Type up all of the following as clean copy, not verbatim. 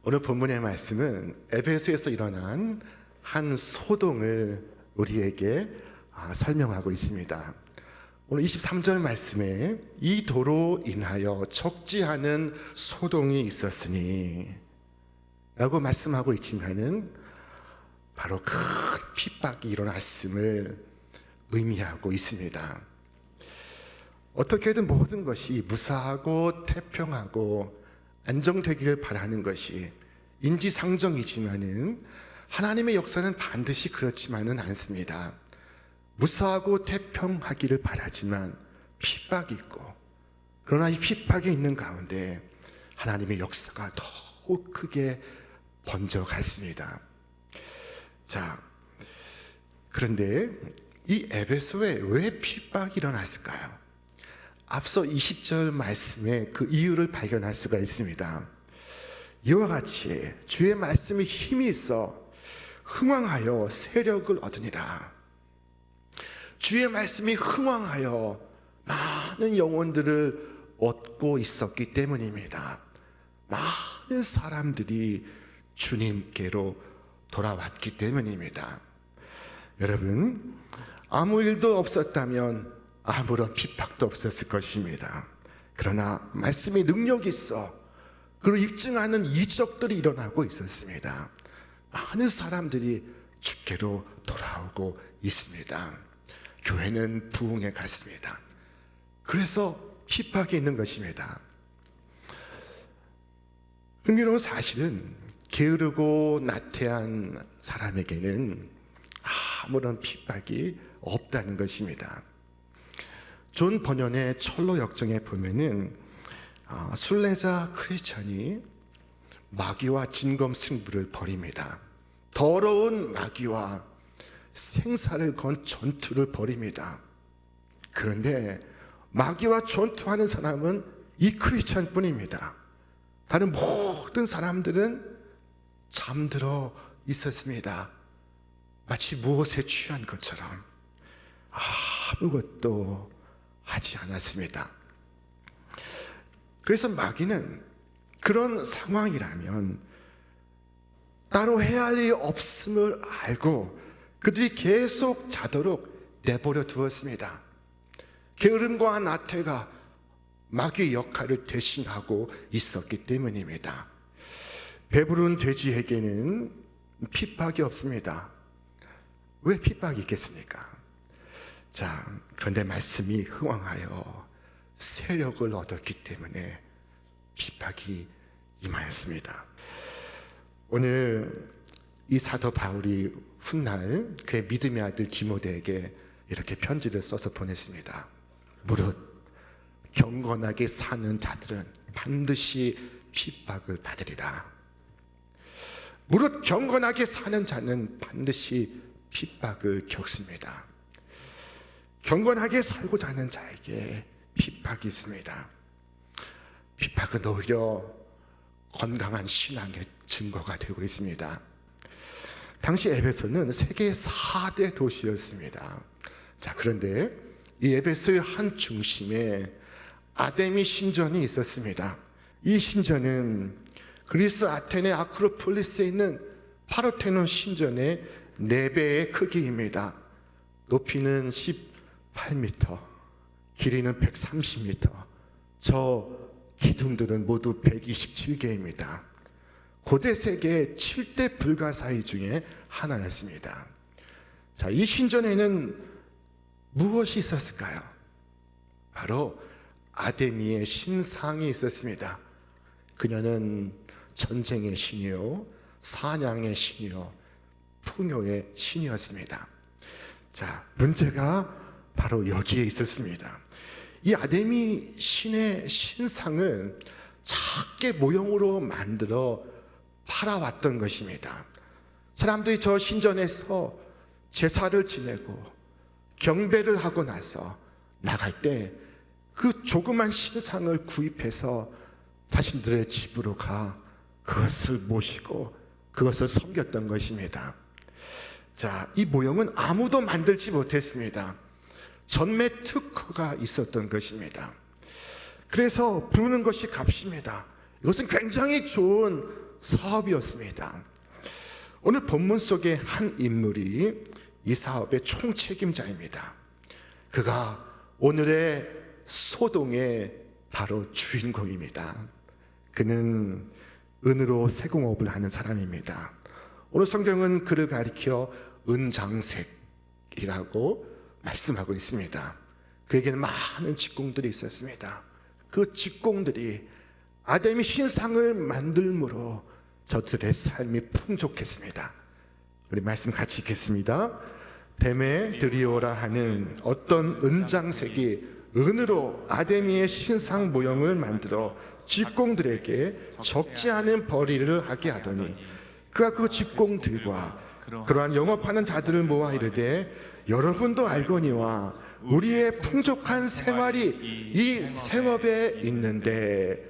오늘 본문의 말씀은 에베소에서 일어난 한 소동을 우리에게 설명하고 있습니다. 오늘 23절 말씀에 이 도로 인하여 적지 않은 소동이 있었으니 라고 말씀하고 있지만은 바로 큰 핍박이 일어났음을 의미하고 있습니다. 어떻게든 모든 것이 무사하고 태평하고 안정되기를 바라는 것이 인지상정이지만은 하나님의 역사는 반드시 그렇지만은 않습니다. 무사하고 태평하기를 바라지만 핍박이 있고, 그러나 이 핍박이 있는 가운데 하나님의 역사가 더욱 크게 번져갔습니다. 자, 그런데 이 에베소에 왜 핍박이 일어났을까요? 앞서 20절 말씀에 그 이유를 발견할 수가 있습니다. 이와 같이 주의 말씀이 힘이 있어 흥왕하여 세력을 얻으니라. 주의 말씀이 흥왕하여 많은 영혼들을 얻고 있었기 때문입니다. 많은 사람들이 주님께로 돌아왔기 때문입니다. 여러분, 아무 일도 없었다면 아무런 핍박도 없었을 것입니다. 그러나 말씀이 능력이 있어 그리고 입증하는 이적들이 일어나고 있었습니다. 많은 사람들이 주께로 돌아오고 있습니다. 교회는 부흥해 갔습니다. 그래서 핍박이 있는 것입니다. 흥미로운 사실은 게으르고 나태한 사람에게는 아무런 핍박이 없다는 것입니다. 존 버년의 철로 역정에 보면은 순례자 크리스천이 마귀와 진검승부를 벌입니다. 더러운 마귀와 생사를 건 전투를 벌입니다. 그런데 마귀와 전투하는 사람은 이 크리스천 뿐입니다. 다른 모든 사람들은 잠들어 있었습니다. 마치 무엇에 취한 것처럼 아무것도 하지 않았습니다. 그래서 마귀는 그런 상황이라면 따로 해야 할 일이 없음을 알고 그들이 계속 자도록 내버려 두었습니다. 게으름과 나태가 마귀의 역할을 대신하고 있었기 때문입니다. 배부른 돼지에게는 핍박이 없습니다. 왜 핍박이 있겠습니까? 자, 그런데 말씀이 흥왕하여 세력을 얻었기 때문에 핍박이 임하였습니다. 오늘 이 사도 바울이 훗날 그의 믿음의 아들 디모데에게 이렇게 편지를 써서 보냈습니다. 무릇 경건하게 사는 자들은 반드시 핍박을 받으리라. 무릇 경건하게 사는 자는 반드시 핍박을 겪습니다. 경건하게 살고자 하는 자에게 핍박이 있습니다. 핍박은 오히려 건강한 신앙의 증거가 되고 있습니다. 당시 에베소는 세계 4대 도시였습니다. 자, 그런데 이 에베소의 한 중심에 아데미 신전이 있었습니다. 이 신전은 그리스 아테네 아크로폴리스에 있는 파르테논 신전의 4배의 크기입니다. 높이는 18m, 길이는 130m, 저 기둥들은 모두 127개입니다. 고대 세계 7대 불가사의 중에 하나였습니다. 자, 이 신전에는 무엇이 있었을까요? 바로 아데미의 신상이 있었습니다. 그녀는 전쟁의 신이요, 사냥의 신이요, 풍요의 신이었습니다. 자, 문제가 바로 여기에 있었습니다. 이 아데미 신의 신상을 작게 모형으로 만들어 팔아왔던 것입니다. 사람들이 저 신전에서 제사를 지내고 경배를 하고 나서 나갈 때 그 조그만 신상을 구입해서 자신들의 집으로 가 그것을 모시고 그것을 섬겼던 것입니다. 자, 이 모형은 아무도 만들지 못했습니다. 전매 특허가 있었던 것입니다. 그래서 부르는 것이 값입니다. 이것은 굉장히 좋은 사업이었습니다. 오늘 본문 속의 한 인물이 이 사업의 총책임자입니다. 그가 오늘의 소동의 바로 주인공입니다. 그는 은으로 세공업을 하는 사람입니다. 오늘 성경은 그를 가리켜 은장색이라고 말씀하고 있습니다. 그에게는 많은 직공들이 있었습니다. 그 직공들이 아담이 신상을 만들므로 저들의 삶이 풍족했습니다. 우리 말씀 같이 읽겠습니다. 데메드리오라 하는 어떤 은장색이 은으로 아데미의 신상 모형을 만들어 직공들에게 적지 않은 벌이를 하게 하더니 그가 그 직공들과 그러한 영업하는 자들을 모아 이르되 여러분도 알거니와 우리의 풍족한 생활이 이 생업에 있는데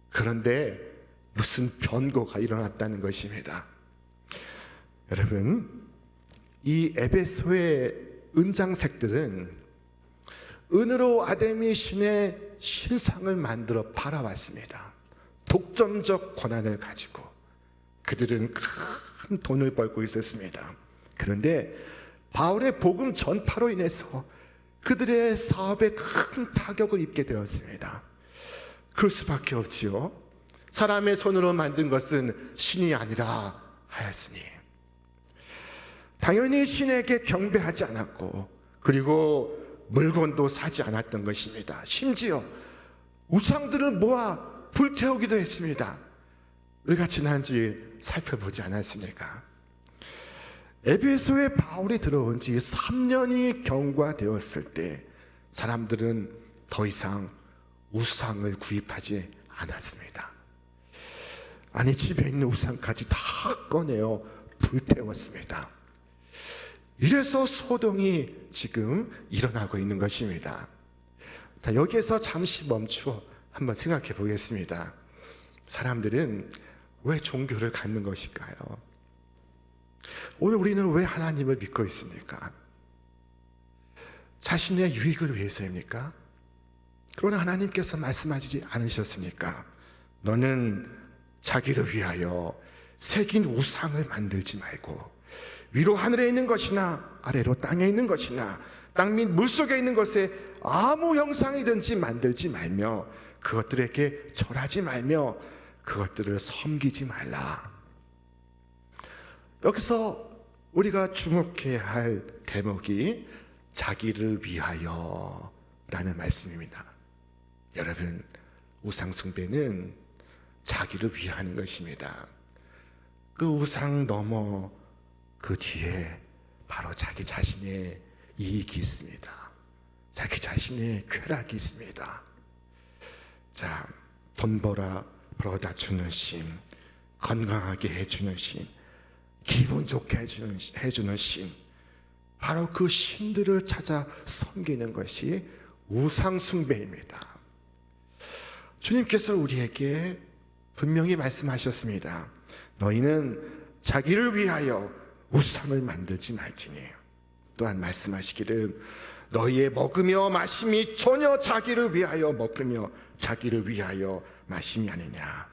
그런데 무슨 변고가 일어났다는 것입니다. 여러분, 이 에베소의 은장색들은 은으로 아데미 신의 신상을 만들어 팔아왔습니다. 독점적 권한을 가지고 그들은 큰 돈을 벌고 있었습니다. 그런데 바울의 복음 전파로 인해서 그들의 사업에 큰 타격을 입게 되었습니다. 그럴 수밖에 없지요. 사람의 손으로 만든 것은 신이 아니라 하였으니 당연히 신에게 경배하지 않았고 그리고 물건도 사지 않았던 것입니다. 심지어 우상들을 모아 불태우기도 했습니다. 우리가 지난주에 살펴보지 않았습니까? 에베소에 바울이 들어온 지 3년이 경과되었을 때 사람들은 더 이상 우상을 구입하지 않았습니다. 아니, 집에 있는 우상까지 다 꺼내어 불태웠습니다. 이래서 소동이 지금 일어나고 있는 것입니다. 자, 여기에서 잠시 멈추어 한번 생각해 보겠습니다. 사람들은 왜 종교를 갖는 것일까요? 오늘 우리는 왜 하나님을 믿고 있습니까? 자신의 유익을 위해서입니까? 그러나 하나님께서 말씀하시지 않으셨습니까? 너는 자기를 위하여 새긴 우상을 만들지 말고 위로 하늘에 있는 것이나 아래로 땅에 있는 것이나 땅 및 물속에 있는 것에 아무 형상이든지 만들지 말며 그것들에게 절하지 말며 그것들을 섬기지 말라. 여기서 우리가 주목해야 할 대목이 자기를 위하여 라는 말씀입니다. 여러분, 우상 숭배는 자기를 위하는 것입니다. 그 우상 넘어 그 뒤에 바로 자기 자신의 이익이 있습니다. 자기 자신의 쾌락이 있습니다. 자, 돈 벌어다 주는 신, 건강하게 해주는 신, 기분 좋게 해주는 신, 바로 그 신들을 찾아 섬기는 것이 우상 숭배입니다. 주님께서 우리에게 분명히 말씀하셨습니다. 너희는 자기를 위하여 우상을 만들지 말지니. 또한 말씀하시기를 너희의 먹으며 마심이 전혀 자기를 위하여 먹으며 자기를 위하여 마심이 아니냐.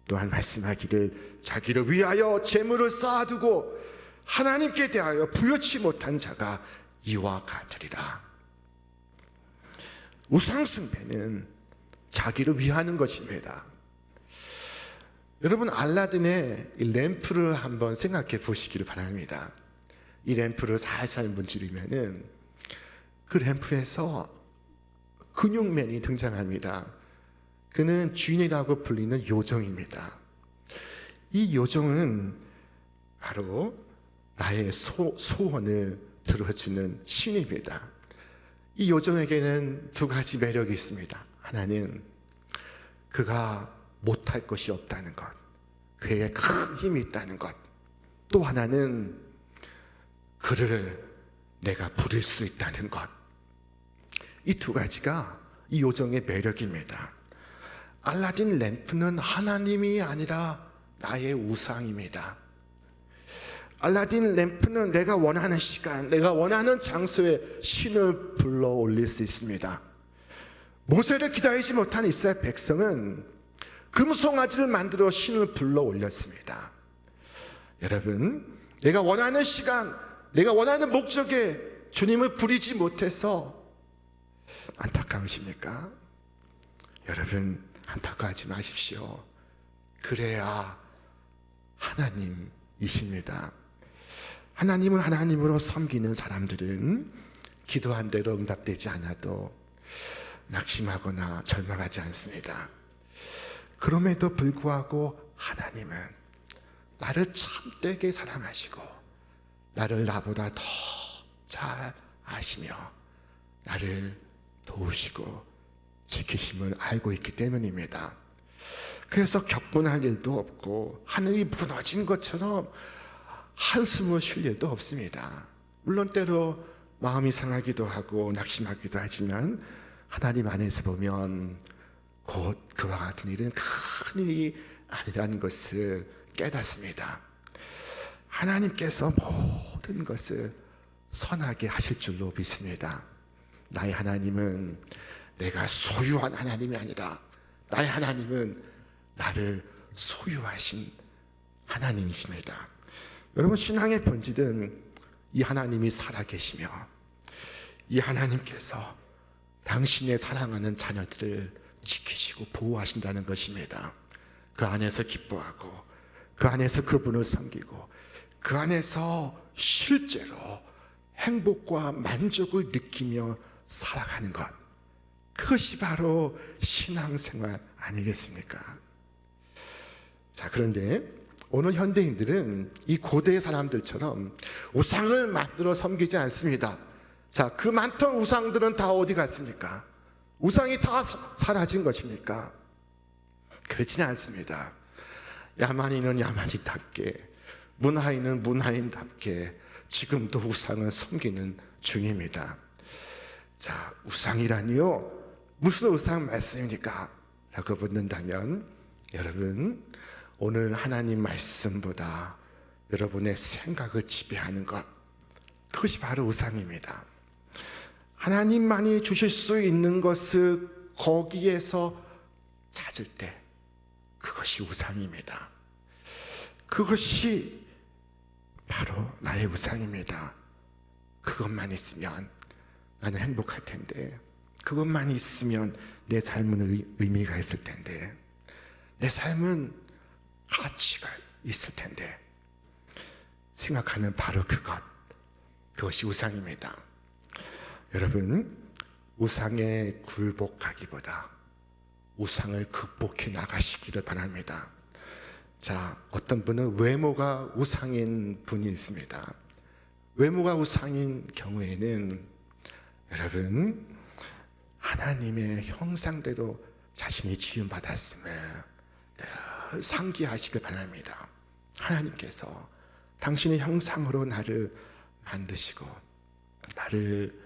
또한 말씀하기를 자기를 위하여 재물을 쌓아두고 하나님께 대하여 부여치 못한 자가 이와 같으리라. 우상 숭배는 자기를 위하는 것입니다. 여러분, 알라딘의 이 램프를 한번 생각해 보시기를 바랍니다. 이 램프를 살살 문지르면은 그 램프에서 근육맨이 등장합니다. 그는 쥔이라고 불리는 요정입니다. 이 요정은 바로 나의 소원을 들어주는 신입니다. 이 요정에게는 두 가지 매력이 있습니다. 하나는 그가 못할 것이 없다는 것, 그에게 큰 힘이 있다는 것. 또 하나는 그를 내가 부릴 수 있다는 것. 이 두 가지가 이 요정의 매력입니다. 알라딘 램프는 하나님이 아니라 나의 우상입니다. 알라딘 램프는 내가 원하는 시간, 내가 원하는 장소에 신을 불러 올릴 수 있습니다. 모세를 기다리지 못한 이스라엘 백성은 금송아지를 만들어 신을 불러 올렸습니다. 여러분, 내가 원하는 시간, 내가 원하는 목적에 주님을 부리지 못해서 안타까우십니까? 여러분, 안타까워하지 마십시오. 그래야 하나님이십니다. 하나님을 하나님으로 섬기는 사람들은 기도한 대로 응답되지 않아도 낙심하거나 절망하지 않습니다. 그럼에도 불구하고 하나님은 나를 참되게 사랑하시고 나를 나보다 더 잘 아시며 나를 도우시고 지키심을 알고 있기 때문입니다. 그래서 격분할 일도 없고 하늘이 무너진 것처럼 한숨을 쉴 일도 없습니다. 물론 때로 마음이 상하기도 하고 낙심하기도 하지만 하나님 안에서 보면 곧 그와 같은 일은 큰 일이 아니라는 것을 깨닫습니다. 하나님께서 모든 것을 선하게 하실 줄로 믿습니다. 나의 하나님은 내가 소유한 하나님이 아니라 나의 하나님은 나를 소유하신 하나님이십니다. 여러분, 신앙의 본질은 이 하나님이 살아계시며 이 하나님께서 당신의 사랑하는 자녀들을 지키시고 보호하신다는 것입니다. 그 안에서 기뻐하고 그 안에서 그분을 섬기고 그 안에서 실제로 행복과 만족을 느끼며 살아가는 것, 그것이 바로 신앙생활 아니겠습니까? 자, 그런데 오늘 현대인들은 이 고대의 사람들처럼 우상을 만들어 섬기지 않습니다. 자, 그 많던 우상들은 다 어디 갔습니까? 우상이 다 사라진 것입니까? 그렇지는 않습니다. 야만인은 야만인답게, 문화인은 문화인답게 지금도 우상을 섬기는 중입니다. 자, 우상이라니요? 무슨 우상 말씀입니까? 라고 묻는다면 여러분, 오늘 하나님 말씀보다 여러분의 생각을 지배하는 것, 그것이 바로 우상입니다. 하나님만이 주실 수 있는 것을 거기에서 찾을 때 그것이 우상입니다. 그것이 바로 나의 우상입니다. 그것만 있으면 나는 행복할 텐데, 그것만 있으면 내 삶은 의미가 있을 텐데, 내 삶은 가치가 있을 텐데 생각하는 바로 그것이 우상입니다. 여러분, 우상에 굴복하기보다 우상을 극복해 나가시기를 바랍니다. 자, 어떤 분은 외모가 우상인 분이 있습니다. 외모가 우상인 경우에는 여러분, 하나님의 형상대로 자신이 지음받았음을 늘 상기하시길 바랍니다. 하나님께서 당신의 형상으로 나를 만드시고 나를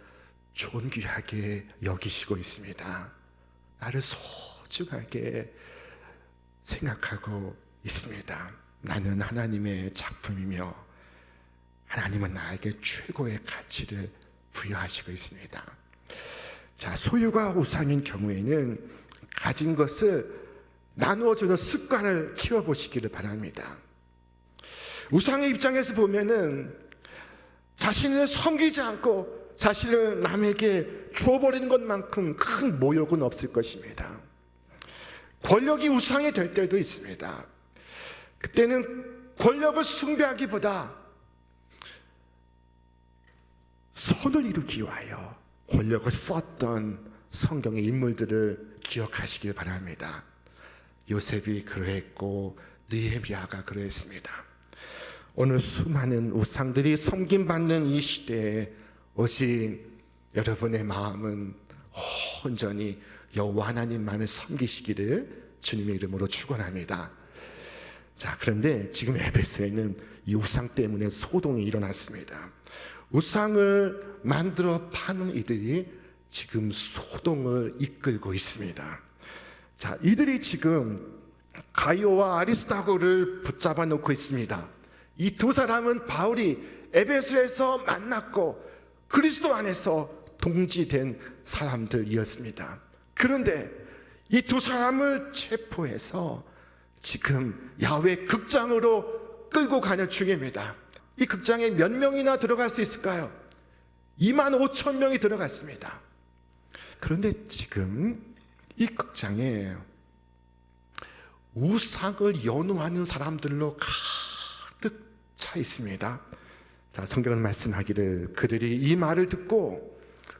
존귀하게 여기시고 있습니다. 나를 소중하게 생각하고 있습니다. 나는 하나님의 작품이며 하나님은 나에게 최고의 가치를 부여하시고 있습니다. 자, 소유가 우상인 경우에는 가진 것을 나누어주는 습관을 키워보시기를 바랍니다. 우상의 입장에서 보면은 자신을 섬기지 않고 자신을 남에게 주어버리는 것만큼 큰 모욕은 없을 것입니다. 권력이 우상이 될 때도 있습니다. 그때는 권력을 숭배하기보다 선을 이루기 위하여 권력을 썼던 성경의 인물들을 기억하시길 바랍니다. 요셉이 그러했고 느헤미야가 그러했습니다. 오늘 수많은 우상들이 섬김받는 이 시대에 오직 여러분의 마음은 온전히 여호와 하나님만을 섬기시기를 주님의 이름으로 축원합니다. 자, 그런데 지금 에베소에는 이 우상 때문에 소동이 일어났습니다. 우상을 만들어 파는 이들이 지금 소동을 이끌고 있습니다. 자, 이들이 지금 가이오와 아리스타고를 붙잡아 놓고 있습니다. 이 두 사람은 바울이 에베소에서 만났고 그리스도 안에서 동지된 사람들이었습니다. 그런데 이 두 사람을 체포해서 지금 야훼 극장으로 끌고 가는 중입니다. 이 극장에 몇 명이나 들어갈 수 있을까요? 2만 5천 명이 들어갔습니다. 그런데 지금 이 극장에 우상을 연호하는 사람들로 가득 차 있습니다. 자, 성경은 말씀하기를 그들이 이 말을 듣고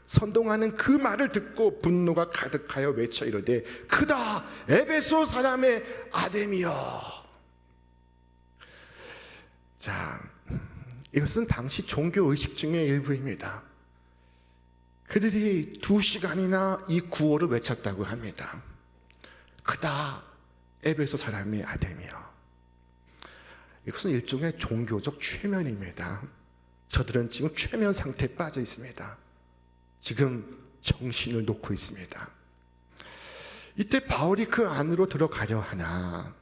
선동하는 그 말을 듣고 분노가 가득하여 외쳐 이르되 크다 에베소 사람의 아데미여. 자, 이것은 당시 종교 의식 중의 일부입니다. 그들이 2시간이나 이 구호를 외쳤다고 합니다. 크다 에베소 사람의 아데미여. 이것은 일종의 종교적 최면입니다. 저들은 지금 최면 상태에 빠져 있습니다. 지금 정신을 놓고 있습니다. 이때 바울이 그 안으로 들어가려 하나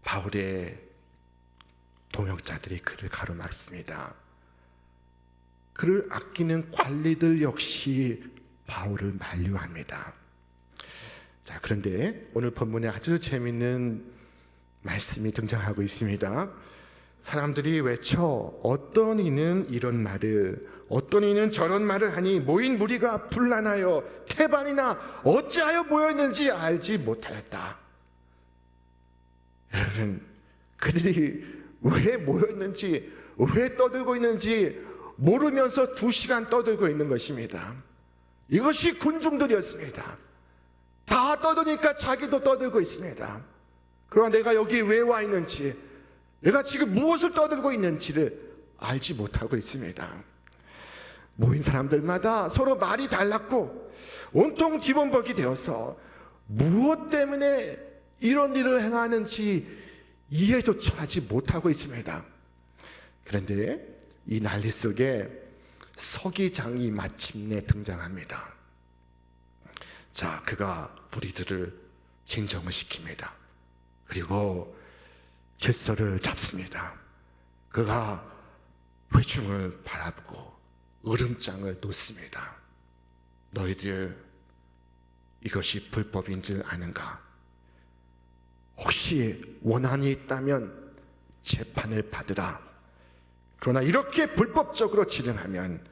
바울의 동역자들이 그를 가로막습니다. 그를 아끼는 관리들 역시 바울을 만류합니다. 자, 그런데 오늘 본문에 아주 재미있는 말씀이 등장하고 있습니다. 사람들이 외쳐 어떤 이는 이런 말을 어떤 이는 저런 말을 하니 모인 무리가 분란하여 태반이나 어찌하여 모였는지 알지 못하였다. 여러분, 그들이 왜 모였는지 왜 떠들고 있는지 모르면서 2시간 떠들고 있는 것입니다. 이것이 군중들이었습니다. 다 떠드니까 자기도 떠들고 있습니다. 그러나 내가 여기 왜 와 있는지, 내가 지금 무엇을 떠들고 있는지를 알지 못하고 있습니다. 모인 사람들마다 서로 말이 달랐고 온통 뒤범벅이 되어서 무엇 때문에 이런 일을 행하는지 이해조차 하지 못하고 있습니다. 그런데 이 난리 속에 서기장이 마침내 등장합니다. 자, 그가 무리들을 진정을 시킵니다. 그리고 질서를 잡습니다. 그가 회중을 바라보고 으름장을 놓습니다. 너희들 이것이 불법인 줄 아는가? 혹시 원한이 있다면 재판을 받으라. 그러나 이렇게 불법적으로 진행하면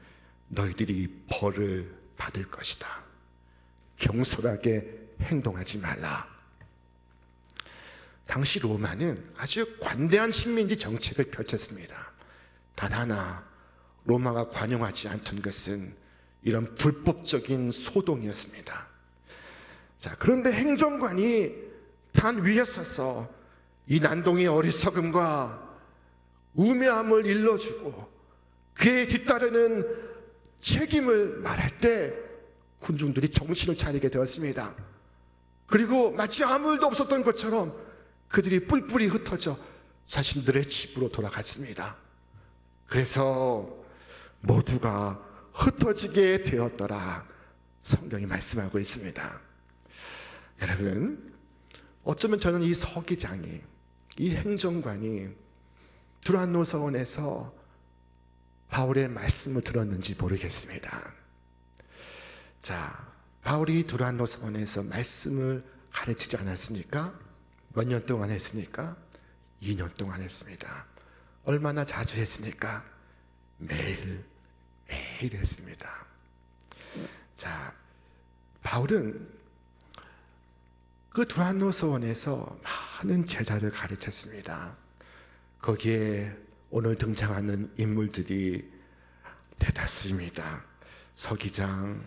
너희들이 벌을 받을 것이다. 경솔하게 행동하지 말라. 당시 로마는 아주 관대한 식민지 정책을 펼쳤습니다. 단 하나 로마가 관용하지 않던 것은 이런 불법적인 소동이었습니다. 자, 그런데 행정관이 단 위에 서서 이 난동의 어리석음과 우매함을 일러주고 그에 뒤따르는 책임을 말할 때 군중들이 정신을 차리게 되었습니다. 그리고 마치 아무 일도 없었던 것처럼 그들이 뿔뿔이 흩어져 자신들의 집으로 돌아갔습니다. 그래서 모두가 흩어지게 되었더라. 성경이 말씀하고 있습니다. 여러분, 어쩌면 저는 이 서기장이, 이 행정관이 두란노 서원에서 바울의 말씀을 들었는지 모르겠습니다. 자, 바울이 두란노 서원에서 말씀을 가르치지 않았습니까? 몇 년 동안 했습니까? 2년 동안 했습니다. 얼마나 자주 했습니까? 매일 했습니다. 자, 바울은 그 두란노 서원에서 많은 제자를 가르쳤습니다. 거기에 오늘 등장하는 인물들이 대다수입니다. 서기장,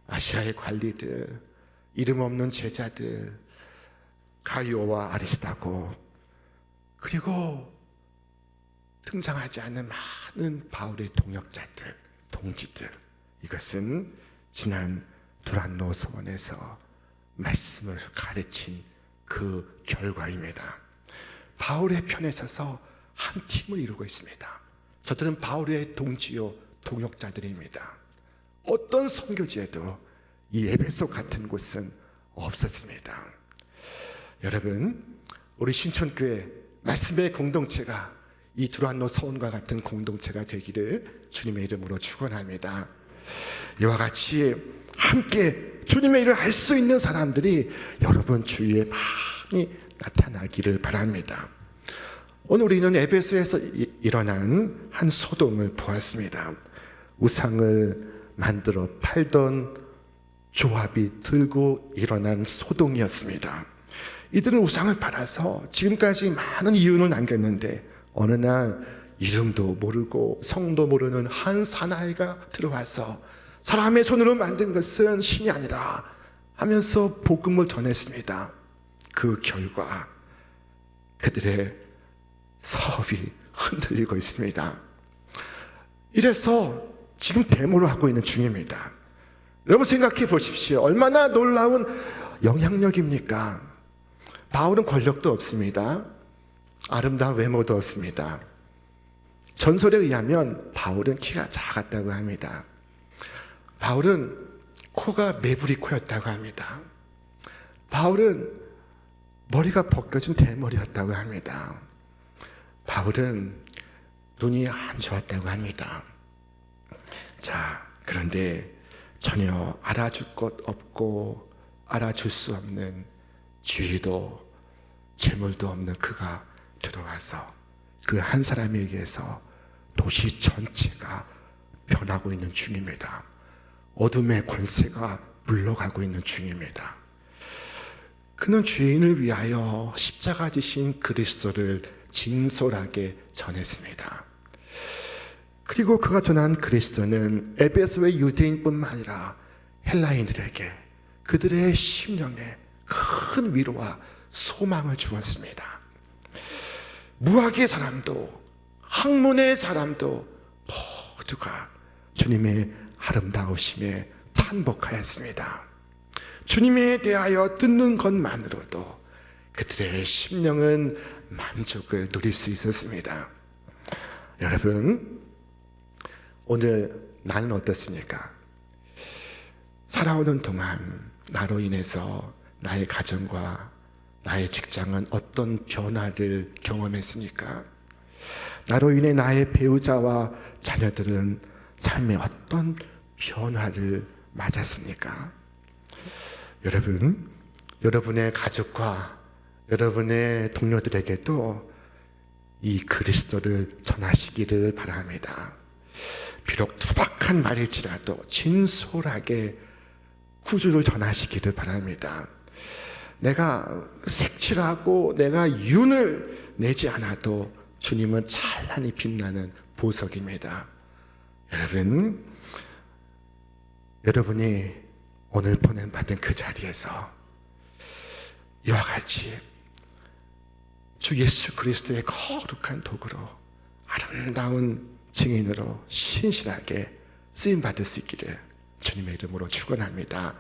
아시아의 관리들, 이름 없는 제자들, 가이오와 아리스타고, 그리고 등장하지 않는 많은 바울의 동역자들, 동지들. 이것은 지난 두란노 서원에서 말씀을 가르친 그 결과입니다. 바울의 편에 서서 한 팀을 이루고 있습니다. 저들은 바울의 동지요 동역자들입니다. 어떤 선교지에도 이 에베소 같은 곳은 없었습니다. 여러분, 우리 신촌교회 말씀의 공동체가 이 두란노 서원과 같은 공동체가 되기를 주님의 이름으로 축원합니다. 이와 같이 함께 주님의 일을 할 수 있는 사람들이 여러분 주위에 많이 나타나기를 바랍니다. 오늘 우리는 에베소에서 일어난 한 소동을 보았습니다. 우상을 만들어 팔던 조합이 들고 일어난 소동이었습니다. 이들은 우상을 팔아서 지금까지 많은 이윤을 남겼는데 어느 날 이름도 모르고 성도 모르는 한 사나이가 들어와서 사람의 손으로 만든 것은 신이 아니라 하면서 복음을 전했습니다. 그 결과 그들의 사업이 흔들리고 있습니다. 이래서 지금 데모를 하고 있는 중입니다. 여러분 생각해 보십시오. 얼마나 놀라운 영향력입니까? 바울은 권력도 없습니다. 아름다운 외모도 없습니다. 전설에 의하면 바울은 키가 작았다고 합니다. 바울은 코가 메부리 코였다고 합니다. 바울은 머리가 벗겨진 대머리였다고 합니다. 바울은 눈이 안 좋았다고 합니다. 자, 그런데 전혀 알아줄 것 없고 알아줄 수 없는 지위도 재물도 없는 그가 들어와서 그 한 사람에게서 도시 전체가 변하고 있는 중입니다. 어둠의 권세가 물러가고 있는 중입니다. 그는 죄인을 위하여 십자가 지신 그리스도를 진솔하게 전했습니다. 그리고 그가 전한 그리스도는 에베소의 유대인뿐만 아니라 헬라인들에게 그들의 심령에 큰 위로와 소망을 주었습니다. 무학의 사람도 학문의 사람도 모두가 주님의 아름다우심에 탄복하였습니다. 주님에 대하여 듣는 것만으로도 그들의 심령은 만족을 누릴 수 있었습니다. 여러분, 오늘 나는 어떻습니까? 살아오는 동안 나로 인해서 나의 가정과 나의 직장은 어떤 변화를 경험했습니까? 나로 인해 나의 배우자와 자녀들은 삶에 어떤 변화를 맞았습니까? 여러분, 여러분의 가족과 여러분의 동료들에게도 이 그리스도를 전하시기를 바랍니다. 비록 투박한 말일지라도 진솔하게 구주를 전하시기를 바랍니다. 내가 색칠하고 내가 윤을 내지 않아도 주님은 찬란히 빛나는 보석입니다. 여러분, 여러분이 오늘 보냄받은 그 자리에서 이와 같이 주 예수 그리스도의 거룩한 도구로 아름다운 증인으로 신실하게 쓰임받을 수 있기를 주님의 이름으로 축원합니다.